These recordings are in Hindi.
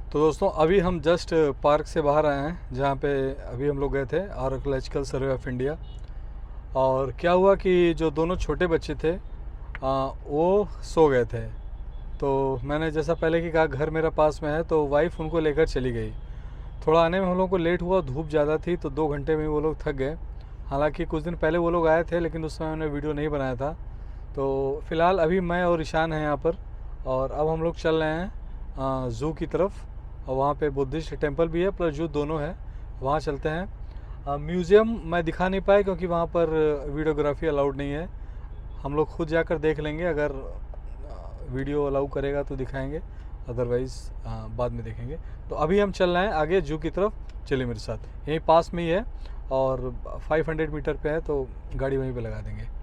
तो दोस्तों अभी हम जस्ट पार्क से बाहर आए हैं, जहाँ पे अभी हम लोग गए थे आर्कोलॉजिकल सर्वे ऑफ इंडिया। और क्या हुआ कि जो दोनों छोटे बच्चे थे वो सो गए थे। तो मैंने जैसा पहले कि कहा घर मेरा पास में है, तो वाइफ उनको लेकर चली गई। थोड़ा आने में हम लोग को लेट हुआ, धूप ज़्यादा थी तो 2 घंटे में ही वो लोग थक गए। हालांकि कुछ दिन पहले वो लोग आए थे, लेकिन उस समय मैंने वीडियो नहीं बनाया था। तो फ़िलहाल अभी मैं और ईशान हैं यहाँ पर, और अब हम लोग चल रहे हैं ज़ू की तरफ। और वहाँ पे बुद्धिस्ट टेम्पल भी है प्लस ज़ू दोनों है, वहाँ चलते हैं। म्यूज़ियम मैं दिखा नहीं पाया क्योंकि वहाँ पर वीडियोग्राफी अलाउड नहीं है। हम लोग खुद जाकर देख लेंगे, अगर वीडियो अलाउ करेगा तो दिखाएंगे, अदरवाइज़ बाद में देखेंगे। तो अभी हम चल रहे हैं आगे ज़ू की तरफ, चलिए मेरे साथ। यहीं पास में ही है और 500 मीटर पे है, तो गाड़ी वहीं पे लगा देंगे।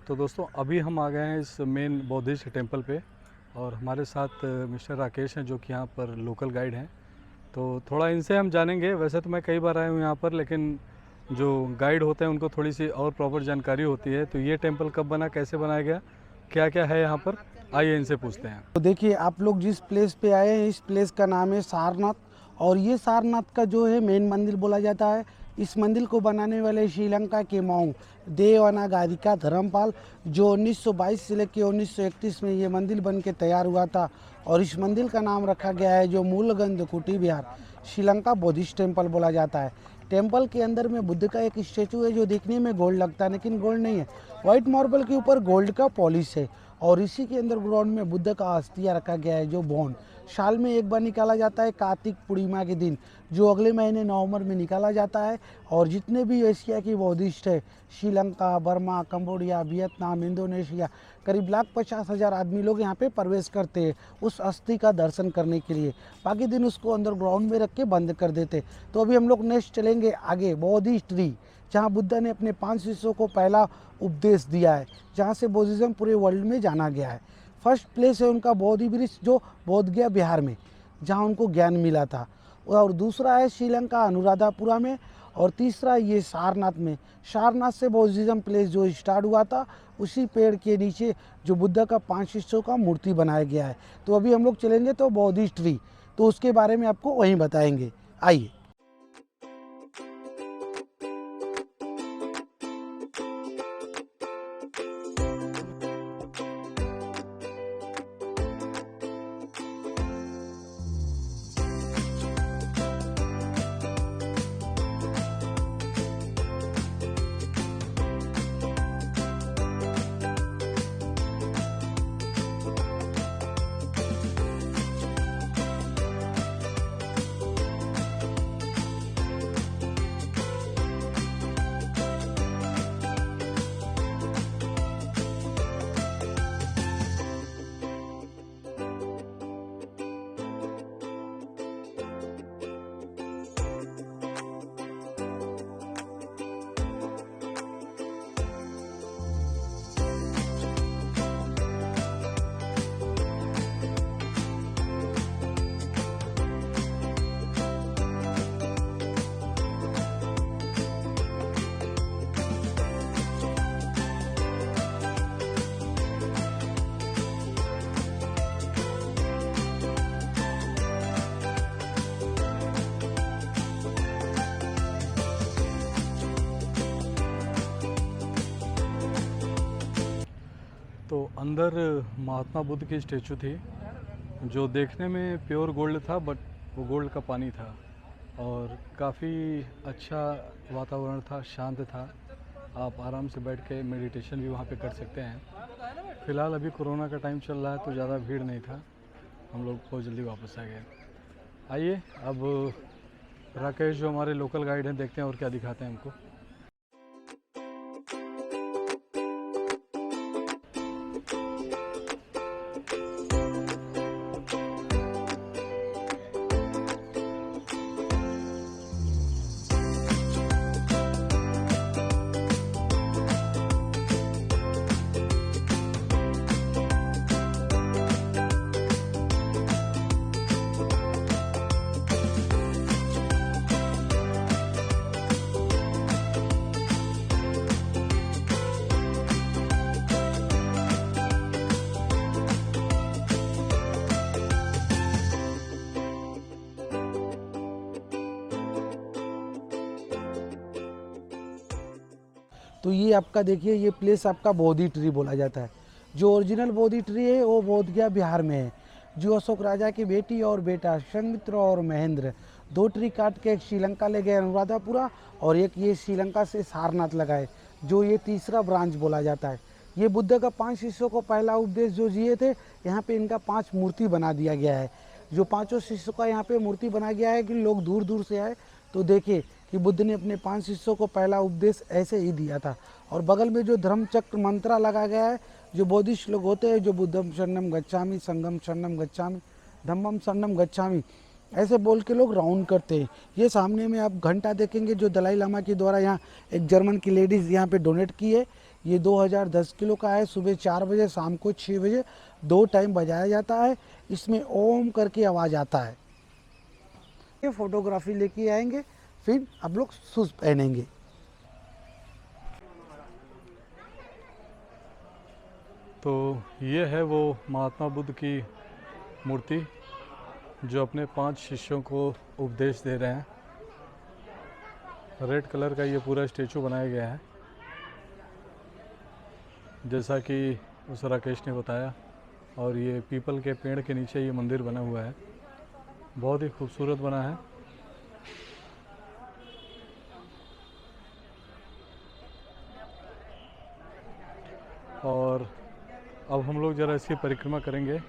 तो दोस्तों अभी हम आ गए हैं इस मेन बौद्धिस्ट टेम्पल पे, और हमारे साथ मिस्टर राकेश हैं जो कि यहाँ पर लोकल गाइड हैं। तो थोड़ा इनसे हम जानेंगे। वैसे तो मैं कई बार आया हूँ यहाँ पर, लेकिन जो गाइड होते हैं उनको थोड़ी सी और प्रॉपर जानकारी होती है। तो ये टेम्पल कब बना, कैसे बनाया गया, क्या क्या है यहाँ पर, आइए इनसे पूछते हैं। तो देखिए, आप लोग जिस प्लेस पे आए हैं, इस प्लेस का नाम है सारनाथ। और ये सारनाथ का जो है मेन मंदिर बोला जाता है। इस मंदिर को बनाने वाले श्रीलंका के मॉन्क देवनागरिका धर्मपाल, जो 1922 से लेकर 1931 में ये मंदिर बन के तैयार हुआ था। और इस मंदिर का नाम रखा गया है जो मूलगंध कुटी विहार श्रीलंका बौद्धिस्ट टेम्पल बोला जाता है। टेम्पल के अंदर में बुद्ध का एक स्टेचू है जो देखने में गोल्ड लगता है, लेकिन गोल्ड नहीं है। व्हाइट मार्बल के ऊपर गोल्ड का पॉलिश है। और इसी के अंदर ग्राउंड में बुद्ध का अस्थिया रखा गया है जो बोन साल में एक बार निकाला जाता है, कार्तिक पूर्णिमा के दिन, जो अगले महीने नवंबर में निकाला जाता है। और जितने भी एशिया की बौद्धिस्ट है, Sri Lanka, Burma, Cambodia, Vietnam, Indonesia, करीब 1,50,000 आदमी लोग यहाँ पे प्रवेश करते हैं उस अस्थि का दर्शन करने के लिए। बाकी दिन उसको अंदर ग्राउंड में रख के बंद कर देते। तो अभी हम लोग नेक्स्ट चलेंगे आगे बौद्धिस्ट ट्री, जहाँ बुद्ध ने अपने 5 शिष्यों को पहला उपदेश दिया है, जहाँ से बौद्धिज्म पूरे वर्ल्ड में जाना गया है। फर्स्ट प्लेस है उनका बोधि वृक्ष जो बोध गया बिहार में, जहाँ उनको ज्ञान मिला था। और दूसरा है श्रीलंका अनुराधापुरा में। और तीसरा ये सारनाथ में। सारनाथ से बौद्धिज्म प्लेस जो स्टार्ट हुआ था, उसी पेड़ के नीचे जो बुद्ध का 5 शिष्यों का मूर्ति बनाया गया है। तो अभी हम लोग चलेंगे तो बौद्धिस्ट ट्री, तो उसके बारे में आपको वहीं बताएंगे। आइए। तो अंदर महात्मा बुद्ध की स्टेचू थी, जो देखने में प्योर गोल्ड था, बट वो गोल्ड का पानी था। और काफ़ी अच्छा वातावरण था, शांत था। आप आराम से बैठ के मेडिटेशन भी वहाँ पे कर सकते हैं। फ़िलहाल अभी कोरोना का टाइम चल रहा है तो ज़्यादा भीड़ नहीं था, हम लोग बहुत जल्दी वापस आ गए। आइए अब राकेश जो हमारे लोकल गाइड हैं, देखते हैं और क्या दिखाते हैं हमको। तो ये आपका देखिए, ये प्लेस आपका बोधि ट्री बोला जाता है। जो ओरिजिनल बोधि ट्री है वो बोध गया बिहार में है। जो अशोक राजा की बेटी और बेटा संघमित्र और महेंद्र 2 ट्री काट के एक श्रीलंका ले गए अनुराधापुरा, और एक ये श्रीलंका से सारनाथ लगाए, जो ये तीसरा ब्रांच बोला जाता है। ये बुद्ध का 5 शिष्यों को पहला उपदेश जो दिए थे, यहाँ पे इनका 5 मूर्ति बना दिया गया है। जो पांचों शिष्यों का यहाँ पे मूर्ति बनाया गया है कि लोग दूर दूर से आए तो देखे कि बुद्ध ने अपने 5 शिष्यों को पहला उपदेश ऐसे ही दिया था। और बगल में जो धर्म चक्र मंत्रा लगा गया है, जो बौद्धिस्ट लोग होते हैं, जो बुद्धम शरणम गच्छामि, संघम शरणम गच्छामि, धम्मम शरणम गच्छामि, ऐसे बोल के लोग राउंड करते हैं। ये सामने में आप घंटा देखेंगे जो दलाई लामा के द्वारा यहाँ एक जर्मन की लेडीज़ यहाँ पे डोनेट की है। ये 2010 किलो का है। सुबह 4 बजे, शाम को 6 बजे 2 टाइम बजाया जाता है। इसमें ओम करके आवाज़ आता है। ये फोटोग्राफी लेके आएंगे, फिर आप लोग शूज़ पहनेंगे। तो ये है वो महात्मा बुद्ध की मूर्ति जो अपने 5 शिष्यों को उपदेश दे रहे हैं। रेड कलर का ये पूरा स्टेचू बनाया गया है, जैसा कि उस राकेश ने बताया। और ये पीपल के पेड़ के नीचे ये मंदिर बना हुआ है, बहुत ही खूबसूरत बना है। और अब हम लोग ज़रा इसकी परिक्रमा करेंगे।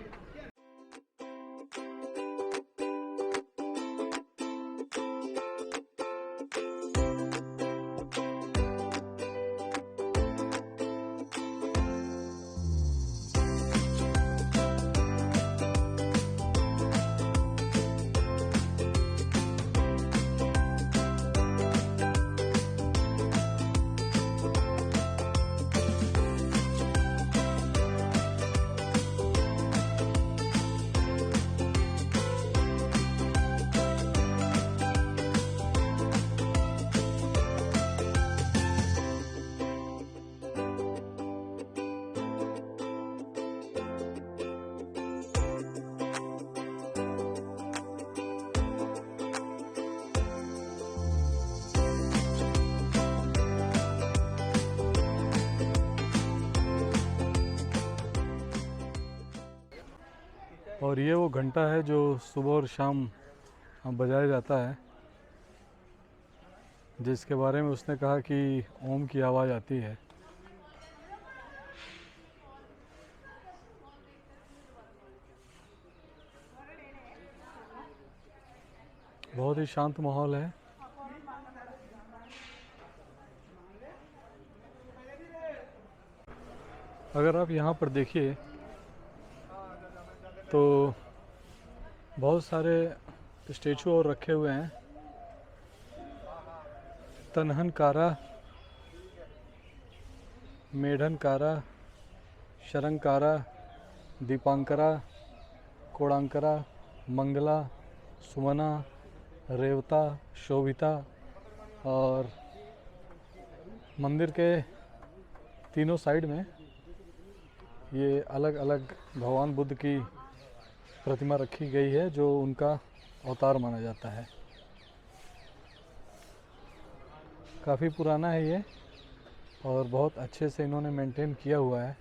और ये वो घंटा है जो सुबह और शाम बजाया जाता है, जिसके बारे में उसने कहा कि ओम की आवाज़ आती है। बहुत ही शांत माहौल है। अगर आप यहाँ पर देखिए तो बहुत सारे स्टेचू और रखे हुए हैं। तन्हनकारा, मेढनकारा, शरंकारा, दीपांकरा, कोणांकरा, मंगला, सुमना, रेवता, शोभिता। और मंदिर के तीनों साइड में ये अलग अलग भगवान बुद्ध की प्रतिमा रखी गई है, जो उनका अवतार माना जाता है। काफ़ी पुराना है ये और बहुत अच्छे से इन्होंने मेंटेन किया हुआ है।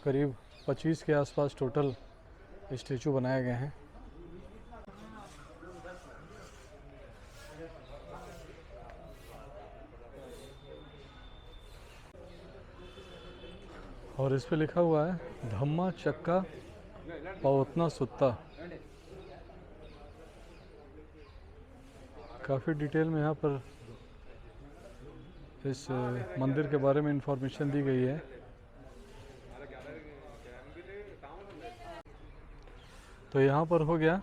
करीब 25 के आसपास टोटल स्टेचू बनाए गए हैं। और इस पे लिखा हुआ है धम्मा चक्का पवतना सुत्ता। काफ़ी डिटेल में यहाँ पर इस मंदिर के बारे में इंफॉर्मेशन दी गई है। तो यहाँ पर हो गया,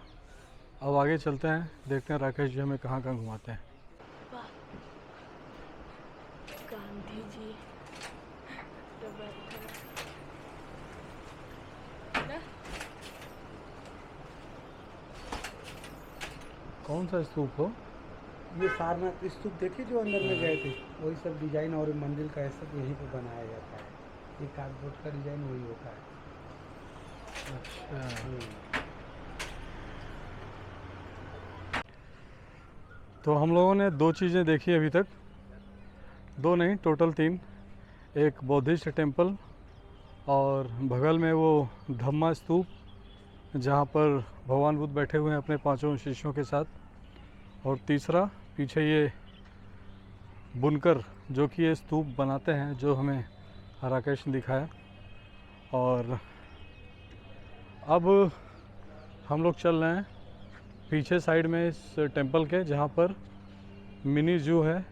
अब आगे चलते हैं, देखते हैं राकेश जी हमें कहाँ कहाँ घुमाते हैं। गांधी जी कौन सा स्तूप हो? ये सारनाथ स्तूप देखे जो अंदर में गए थे, वही सब डिजाइन और मंदिर का सब यहीं पे बनाया जाता है। ये कार्डबोर्ड का डिजाइन वही होता है। अच्छा, तो हम लोगों ने 2 चीज़ें देखी अभी तक, 2 नहीं टोटल 3। एक बौद्धिस्ट टेम्पल और बगल में वो धम्मा स्तूप जहाँ पर भगवान बुद्ध बैठे हुए हैं अपने 5 शिष्यों के साथ, और तीसरा पीछे ये बुनकर जो कि ये स्तूप बनाते हैं, जो हमें राकेश ने दिखाया। और अब हम लोग चल रहे हैं पीछे साइड में इस टेंपल के, जहाँ पर मिनी जू है,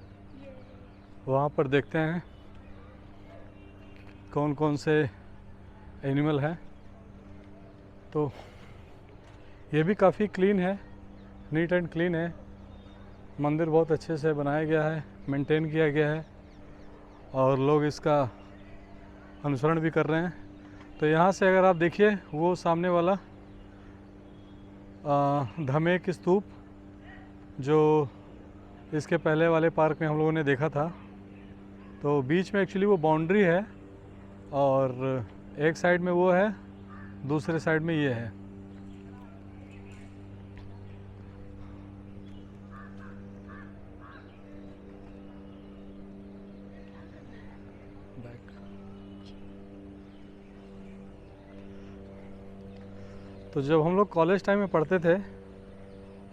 वहाँ पर देखते हैं कौन कौन से एनिमल हैं। तो ये भी काफ़ी क्लीन है, नीट एंड क्लीन है। मंदिर बहुत अच्छे से बनाया गया है, मेंटेन किया गया है, और लोग इसका अनुसरण भी कर रहे हैं। तो यहाँ से अगर आप देखिए वो सामने वाला धमेक स्तूप, जो इसके पहले वाले पार्क में हम लोगों ने देखा था, तो बीच में एक्चुअली वो बाउंड्री है, और एक साइड में वो है, दूसरे साइड में ये है। तो जब हम लोग कॉलेज टाइम में पढ़ते थे,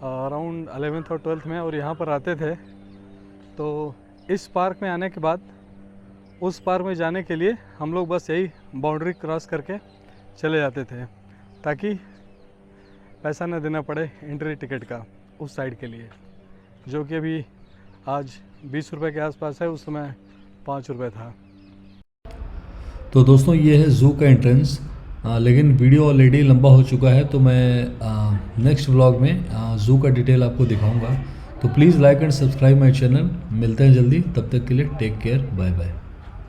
अराउंड 11th और 12th में, और यहाँ पर आते थे, तो इस पार्क में आने के बाद उस पार्क में जाने के लिए हम लोग बस यही बाउंड्री क्रॉस करके चले जाते थे, ताकि पैसा न देना पड़े एंट्री टिकट का उस साइड के लिए, जो कि अभी आज 20 रुपये के आसपास है, उस समय 5 रुपये था। तो दोस्तों ये है ज़ू का एंट्रेंस, लेकिन वीडियो ऑलरेडी लंबा हो चुका है, तो मैं नेक्स्ट व्लॉग में ज़ू का डिटेल आपको दिखाऊंगा। तो please like and subscribe my channel. मिलते हैं जल्दी, तब तक के लिए टेक केयर, बाय बाय।